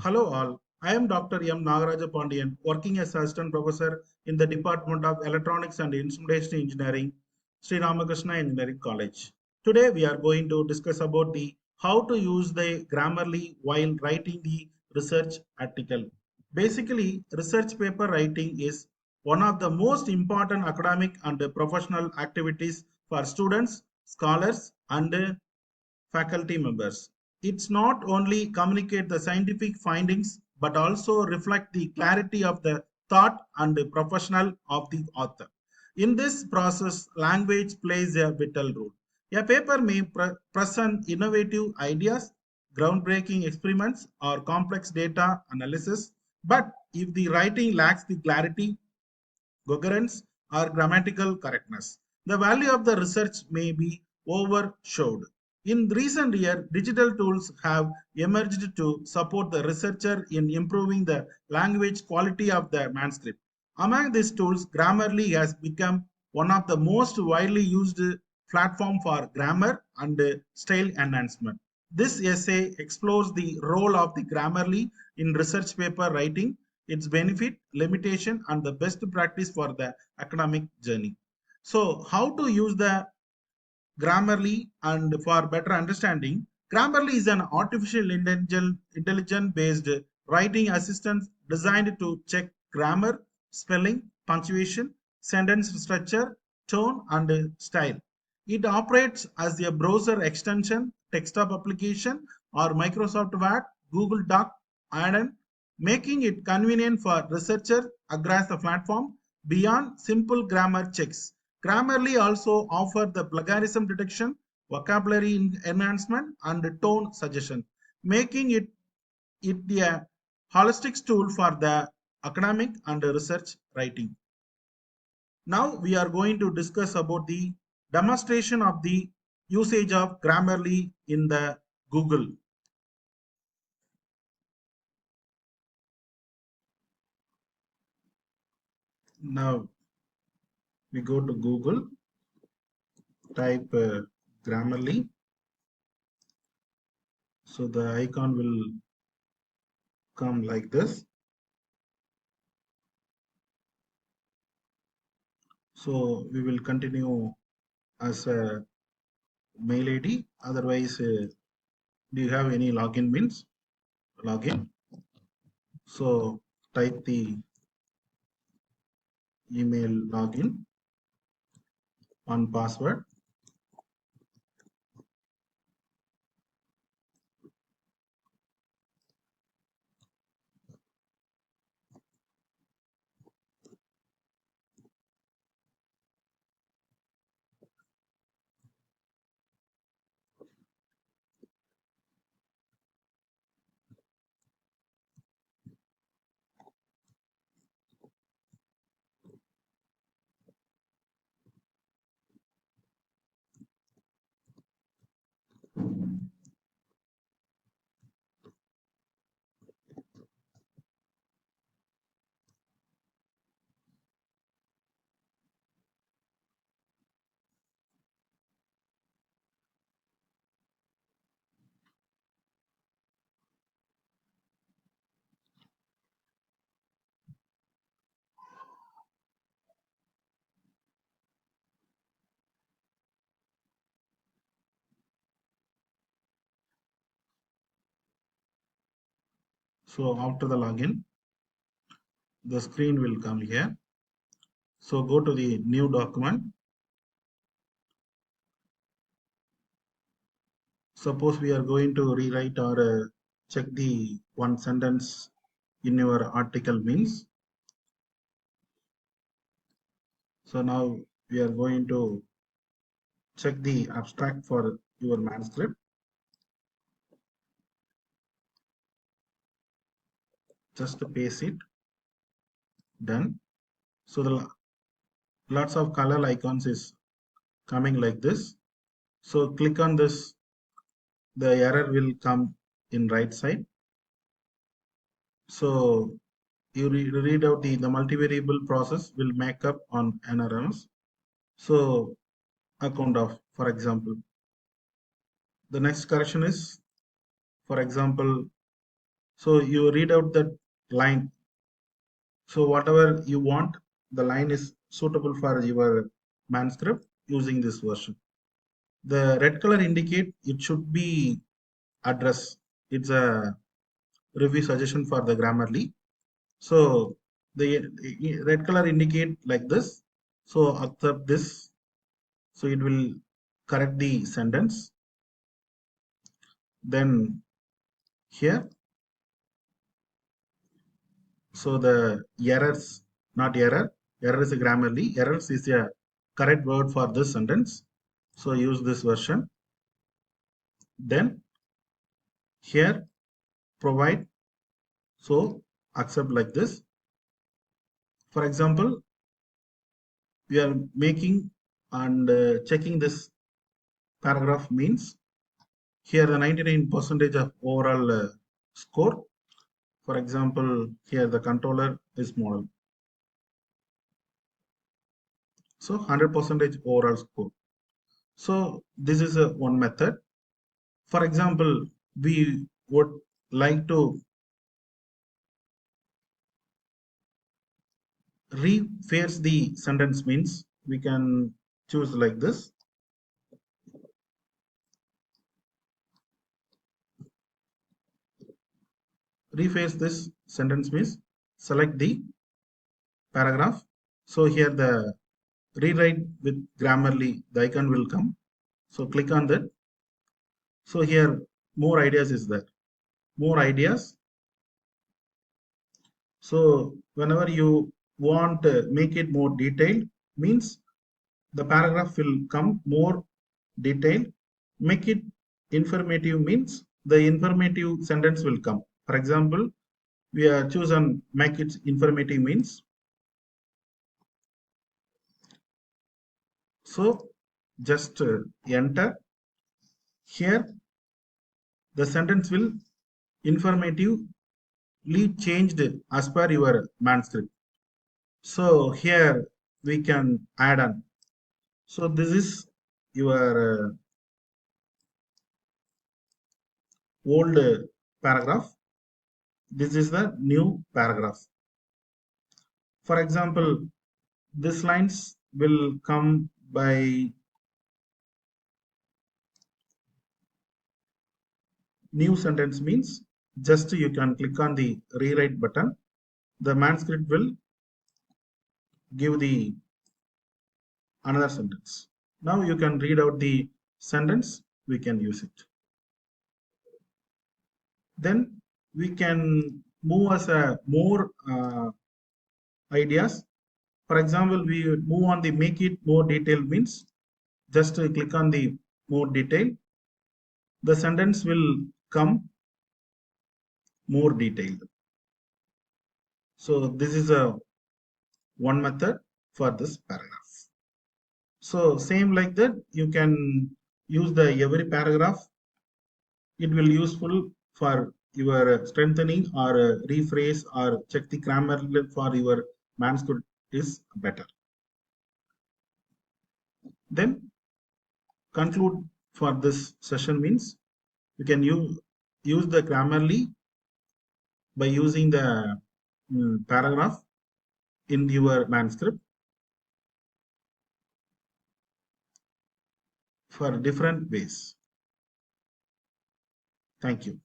Hello all, I am Dr. Nagarajapandian, working as assistant professor in the Department of Electronics and Instrumentation Engineering, Sri Ramakrishna Engineering College. Today we are going to discuss about the how to use the Grammarly while writing the research article. Basically, research paper writing is one of the most important academic and professional activities for students, scholars, and faculty members. It's not only communicate the scientific findings but also reflect the clarity of the thought and the professional of the author. In this process, language plays a vital role. A paper may present innovative ideas, groundbreaking experiments, or complex data analysis, but if the writing lacks the clarity, coherence, or grammatical correctness, the value of the research may be overshadowed. In recent years, digital tools have emerged to support the researcher in improving the language quality of the manuscript. Among these tools, Grammarly has become one of the most widely used platform for grammar and style enhancement. This essay explores the role of the Grammarly in research paper writing, its benefit, limitation, and the best practice for the academic journey. So, how to use the Grammarly and for better understanding, Grammarly is an artificial intelligence based writing assistant designed to check grammar, spelling, punctuation, sentence structure, tone, and style. It operates as a browser extension, desktop application, or Microsoft Word, Google Doc, and making it convenient for researchers across the platform beyond simple grammar checks. Grammarly also offers the plagiarism detection, vocabulary enhancement, and tone suggestion, making it a holistic tool for the academic and research writing. Now we are going to discuss about the demonstration of the usage of Grammarly in the Google. Now we go to Google, type Grammarly. So the icon will come like this. So we will continue as a mail ID. Otherwise, do you have any login means? Login. So type the email login on password. So after the login, the screen will come here. So go to the new document. Suppose we are going to rewrite or check the one sentence in your article means. So now we are going to check the abstract for your manuscript. Just paste it. Done. So the lots of color icons is coming like this. So click on this. The error will come in right side. So you read out the multivariable process will make up on NRMs. So account of, for example, the next correction is, for example, So you read out that line. So whatever you want, the line is suitable for your manuscript using this version. The red color indicate it should be address. It's a review suggestion for the Grammarly. So the red color indicate like this. So accept this. So it will correct the sentence. Then here, so the errors, not error, error is a Grammarly. Errors is a correct word for this sentence. So use this version. Then here provide. So accept like this. For example, we are making and checking this paragraph means here the 99% of overall score. For example, here the controller is model. So 100% overall score. So this is a one method. For example, we would like to rephrase the sentence means we can choose like this. Rephrase this sentence means select the paragraph. So here the rewrite with Grammarly, the icon will come. So click on that. So here more ideas is there. More ideas. So whenever you want to make it more detailed means the paragraph will come more detailed. Make it informative means the informative sentence will come. For example, we are chosen make it informative means. So just enter here. The sentence will informatively changed as per your manuscript. So here we can add on. So this is your old paragraph. This is the new paragraph. For example, these lines will come by new sentence means just you can click on the rewrite button. The manuscript will give the another sentence. Now you can read out the sentence. We can use it. Then we can move as a more ideas. For example, we move on the make it more detailed means just click on the more detail. The sentence will come more detailed. So this is a one method for this paragraph. So same like that, you can use the every paragraph. It will useful for your strengthening or rephrase or check the grammar for your manuscript is better. Then conclude for this session means you can use the Grammarly by using the paragraph in your manuscript for different ways. Thank you.